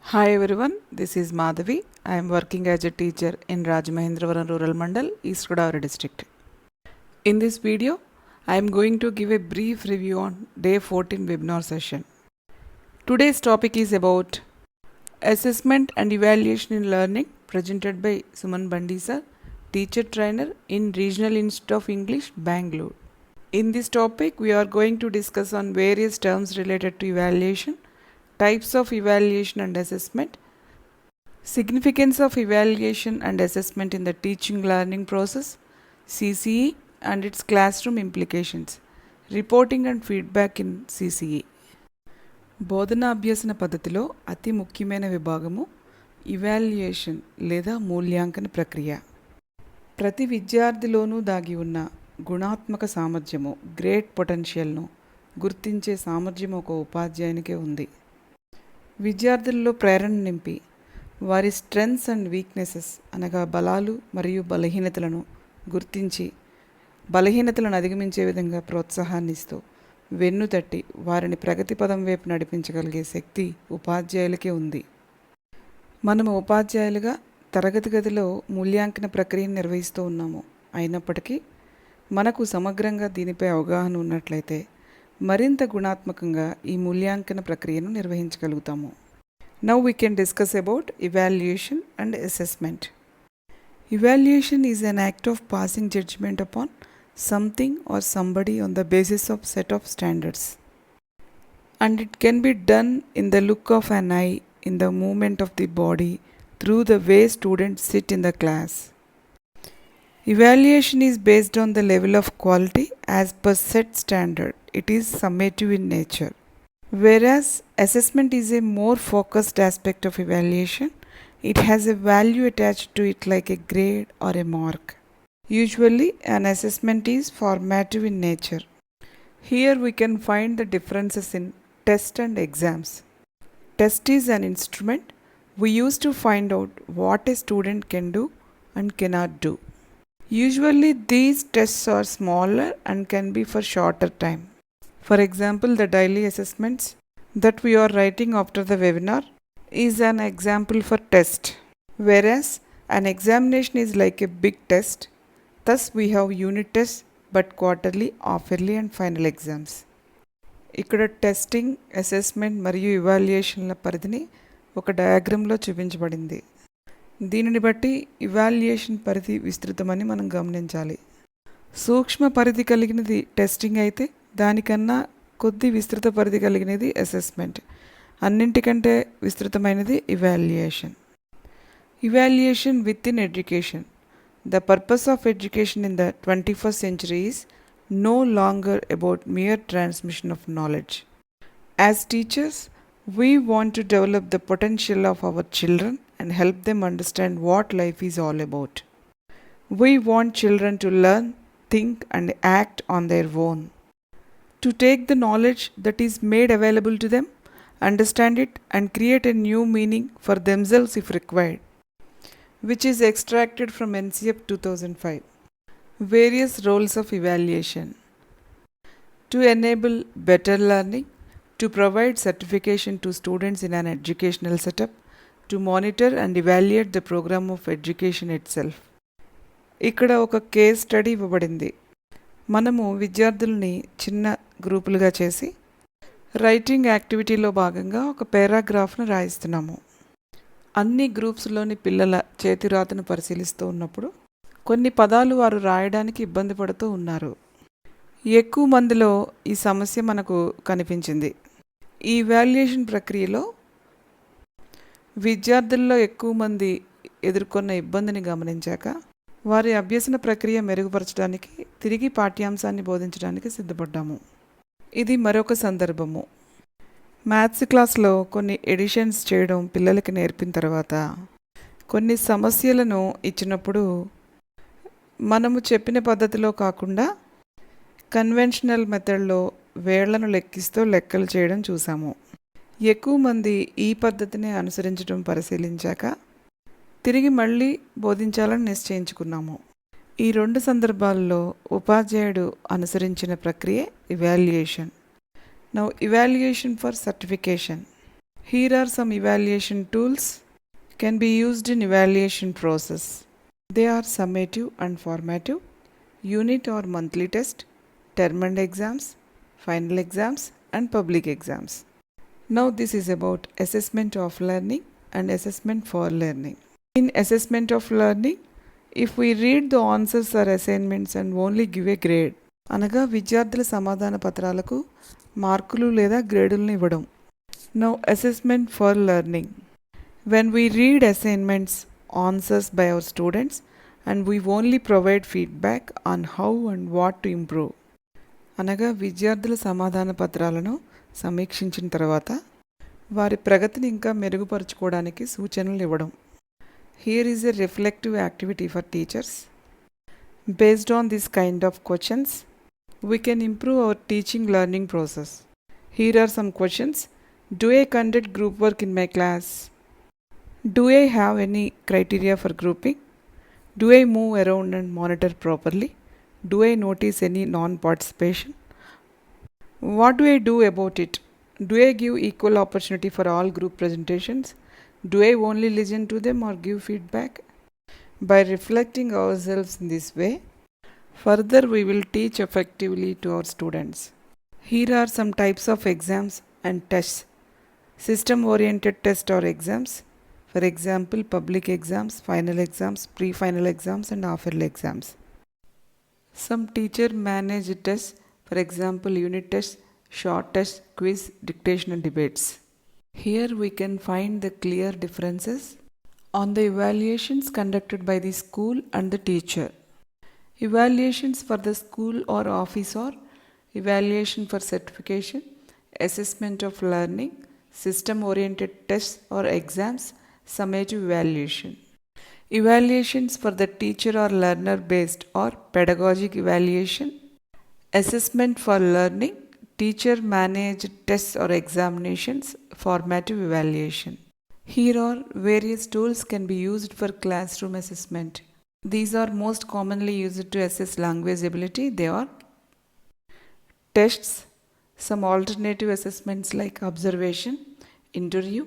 Hi everyone, this is Madhavi. I am working as a teacher in Rajamahendravaram Rural Mandal, East Godavari district. In this video, I am going to give a brief review on day 14 webinar session. Today's topic is about assessment and evaluation in learning presented by Suman Bandi sir, teacher trainer in Regional Institute of English, Bangalore. In this topic, we are going to discuss on various terms related to evaluation, types of evaluation and assessment, significance of evaluation and assessment in the teaching learning process, CCE and its classroom implications, reporting and feedback in CCE. బోధనా అభ్యసన పద్ధతిలో అతి ముఖ్యమైన విభాగము evaluation లేదా మూల్యాంకన ప్రక్రియ. ప్రతి విద్యార్థిలోనూ దాగి ఉన్న గుణాత్మక సామర్థ్యము గ్రేట్ పొటెన్షియల్ను గుర్తించే సామర్థ్యం ఒక ఉపాధ్యాయునికే ఉంది. విద్యార్థుల్లో ప్రేరణ నింపి వారి స్ట్రెంగ్స్ అండ్ వీక్నెసెస్ అనగా బలాలు మరియు బలహీనతలను గుర్తించి బలహీనతలను అధిగమించే విధంగా ప్రోత్సాహాన్ని ఇస్తూ వెన్నుతట్టి వారిని ప్రగతి పదం వైపు నడిపించగలిగే శక్తి ఉపాధ్యాయులకే ఉంది. మనము ఉపాధ్యాయులుగా తరగతి గదిలో మూల్యాంకన ప్రక్రియను నిర్వహిస్తూ ఉన్నాము. అయినప్పటికీ మనకు సమగ్రంగా దీనిపై అవగాహన ఉన్నట్లయితే మరింత గుణాత్మకంగా ఈ మూల్యాంకన ప్రక్రియను నిర్వహించగలుగుతాము. Now we can discuss about evaluation and assessment. Evaluation is an act of passing judgment upon something or somebody on the basis of set of standards. And it can be done in the look of an eye, in the movement of the body, through the way students sit in the class. Evaluation is based on the level of quality as per set standard. It is summative in nature. Whereas assessment is a more focused aspect of evaluation, it has a value attached to it like a grade or a mark. Usually an assessment is formative in nature. Here we can find the differences in test and exams. Test is an instrument we use to find out what a student can do and cannot do. Usually these tests are smaller and can be for shorter time. For example, the daily assessments that we are writing after the webinar is an example for test, whereas an examination is like a big test. Thus we have unit tests but quarterly, half-yearly and final exams. ఇక్కడ testing, assessment మరియు ఇవాల్యుయేషన్ల పరిధిని ఒక డయాగ్రామ్లో చూపించబడింది. దీనిని బట్టి evaluation పరిధి విస్తృతమని మనం గమనించాలి. సూక్ష్మ పరిధి కలిగినది టెస్టింగ్ అయితే దానికన్నా కొద్ది విస్తృత పరిధి కలిగినది అసెస్మెంట్. అన్నింటికంటే విస్తృతమైనది evaluation. Evaluation with in education. The purpose of education in the 21st century is no longer about mere transmission of knowledge. As teachers, we want to develop the potential of our children and help them understand what life is all about. We want children to learn, think and act on their own. To take the knowledge that is made available to them, understand it and create a new meaning for themselves if required, which is extracted from NCF 2005. Various roles of evaluation. To enable better learning, to provide certification to students in an educational setup, to monitor and evaluate the program of education itself. ఇక్కడ ఒక case study ఇవ్వబడింది. మనము విద్యార్థుల్ని చిన్న గ్రూపులుగా చేసి writing యాక్టివిటీలో భాగంగా ఒక పారాగ్రాఫ్ను రాయిస్తున్నాము. అన్ని గ్రూప్స్లోని పిల్లల చేతిరాతను పరిశీలిస్తూ ఉన్నప్పుడు కొన్ని పదాలు వారు రాయడానికి ఇబ్బంది పడుతూ ఉన్నారు. ఎక్కువ మందిలో ఈ సమస్య మనకు కనిపించింది. ఈ ఇవాల్యుయేషన్ ప్రక్రియలో విద్యార్థుల్లో ఎక్కువ మంది ఎదుర్కొన్న ఇబ్బందిని గమనించాక వారి అభ్యసన ప్రక్రియ మెరుగుపరచడానికి తిరిగి పాఠ్యాంశాన్ని బోధించడానికి సిద్ధపడ్డాము. ఇది మరొక సందర్భము. మ్యాథ్స్ క్లాస్లో కొన్ని ఎడిషన్స్ చేయడం పిల్లలకి నేర్పిన తర్వాత కొన్ని సమస్యలను ఇచ్చినప్పుడు మనము చెప్పిన పద్ధతిలో కాకుండా కన్వెన్షనల్ మెథడ్లో వేళ్లను లెక్కిస్తూ లెక్కలు చేయడం చూసాము. ఎక్కువ మంది ఈ పద్ధతిని అనుసరించడం పరిశీలించాక తిరిగి మళ్ళీ బోధించాలని నిశ్చయించుకున్నాము. ఈ రెండు సందర్భాల్లో ఉపాధ్యాయుడు అనుసరించిన ప్రక్రియ evaluation. Now evaluation for certification. Here are some evaluation tools can be used in evaluation process. They are summative and formative, unit or monthly test, term and exams, final exams and public exams. Now this is about assessment of learning and assessment for learning. In assessment of learning, if we read the answers or assignments and only give a grade, అనగా విద్యార్థుల సమాధాన పత్రాలకు మార్కులు లేదా గ్రేడులను ఇవ్వడం. Now assessment for learning. When we read assignments, answers by our students and we only provide feedback on how and what to improve. అనగా విద్యార్థుల సమాధాన పత్రాలను సమీక్షించిన తర్వాత వారి ప్రగతిని ఇంకా మెరుగుపరుచుకోవడానికి సూచనలు ఇవ్వడం. Here is a reflective activity for teachers. Based on this kind of questions, we can improve our teaching learning process. Here are some questions. Do I conduct group work in my class? Do I have any criteria for grouping? Do I move around and monitor properly? Do I notice any non-participation? What do I do about it? Do I give equal opportunity for all group presentations? Do I only listen to them or give feedback? By reflecting ourselves in this way, further we will teach effectively to our students. Here are some types of exams and tests. System-oriented tests or exams. For example, public exams, final exams, pre-final exams and half-yearly exams. Some teacher-managed tests, for example, unit tests, short tests, quiz, dictation and debates. Here we can find the clear differences on the evaluations conducted by the school and the teacher. Evaluations for the school or office or evaluation for certification, assessment of learning, system-oriented tests or exams, summative evaluation. Evaluations for the teacher or learner-based or pedagogic evaluation, assessment for learning, teacher-managed tests or examinations, formative evaluation. Here are various tools can be used for classroom assessment. These are most commonly used to assess language ability. They are tests, some alternative assessments like observation, interview,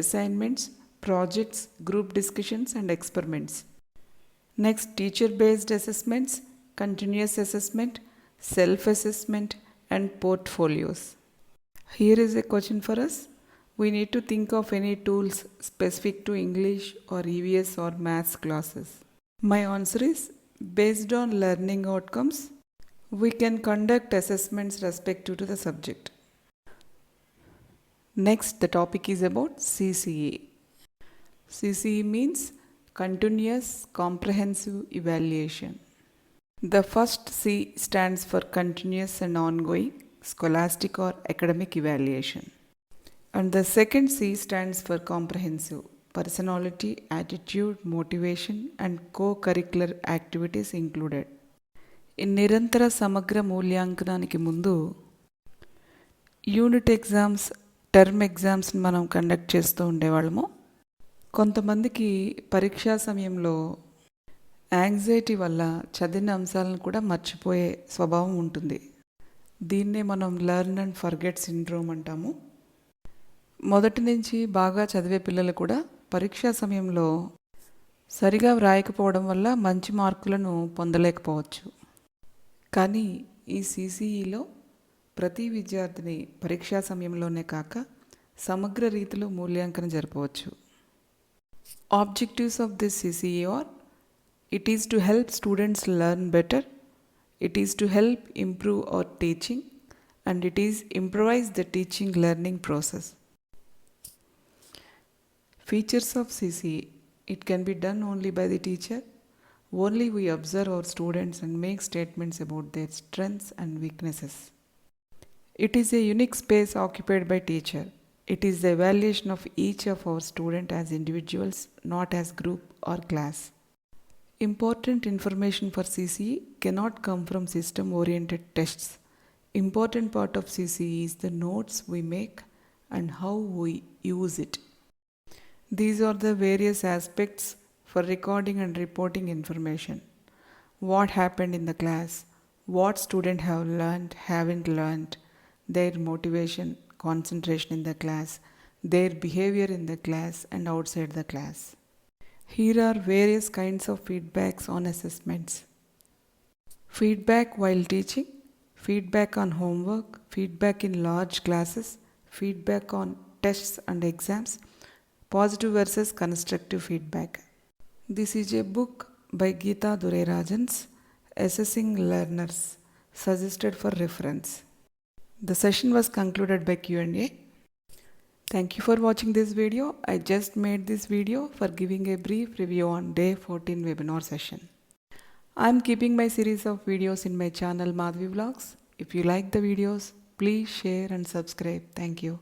assignments, projects, group discussions and experiments. Next, teacher-based assessments, continuous assessment, self-assessment and portfolios. Here is a question for us. We need to think of any tools specific to English or EVS or maths classes. My answer is, based on learning outcomes, we can conduct assessments respective to the subject. Next, the topic is about CCE. CCE means Continuous Comprehensive Evaluation. The first C stands for Continuous and Ongoing Scholastic or Academic Evaluation. And the second C stands for Comprehensive Personality, Attitude, Motivation and Co-curricular activities included. ఈ నిరంతర సమగ్ర మూల్యాంకనానికి ముందు unit exams, term ఎగ్జామ్స్ని మనం conduct చేస్తూ ఉండేవాళ్ళము. కొంతమందికి పరీక్షా సమయంలో యాంగ్జైటీ వల్ల చదివిన అంశాలను కూడా మర్చిపోయే స్వభావం ఉంటుంది. దీన్నే మనం లెర్న్ అండ్ ఫర్గెట్ సిండ్రోమ్ అంటాము. మొదటి నుంచి బాగా చదివే పిల్లలు కూడా పరీక్షా సమయంలో సరిగా వ్రాయకపోవడం వల్ల మంచి మార్కులను పొందలేకపోవచ్చు. కానీ ఈ CCEలో ప్రతి విద్యార్థిని పరీక్షా సమయంలోనే కాక సమగ్ర రీతిలో మూల్యాంకనం జరపవచ్చు. Objectives of this CCE are: it is to help students learn better, it is to help improve our teaching, and it is improvise the teaching learning process. Features of CCE: it can be done only by the teacher. Only we observe our students and make statements about their strengths and weaknesses. It is a unique space occupied by teacher. It is the evaluation of each of our students as individuals, not as group or class. Important information for CCE cannot come from system-oriented tests. Important part of CCE is the notes we make and how we use it. These are the various aspects for recording and reporting information. What happened in the class, what students have learned, haven't learned, their motivation, concentration in the class, their behavior in the class and outside the class. Here are various kinds of feedbacks on assessments. Feedback while teaching, feedback on homework, feedback in large classes, feedback on tests and exams, positive versus constructive feedback. This is a book by Geeta Durerajans, Assessing Learners, suggested for reference. The session was concluded by Q&A. Thank you for watching this video. I just made this video for giving a brief review on day 14 webinar session. I am keeping my series of videos in my channel Madhvi Vlogs. If you like the videos, please share and subscribe. Thank you.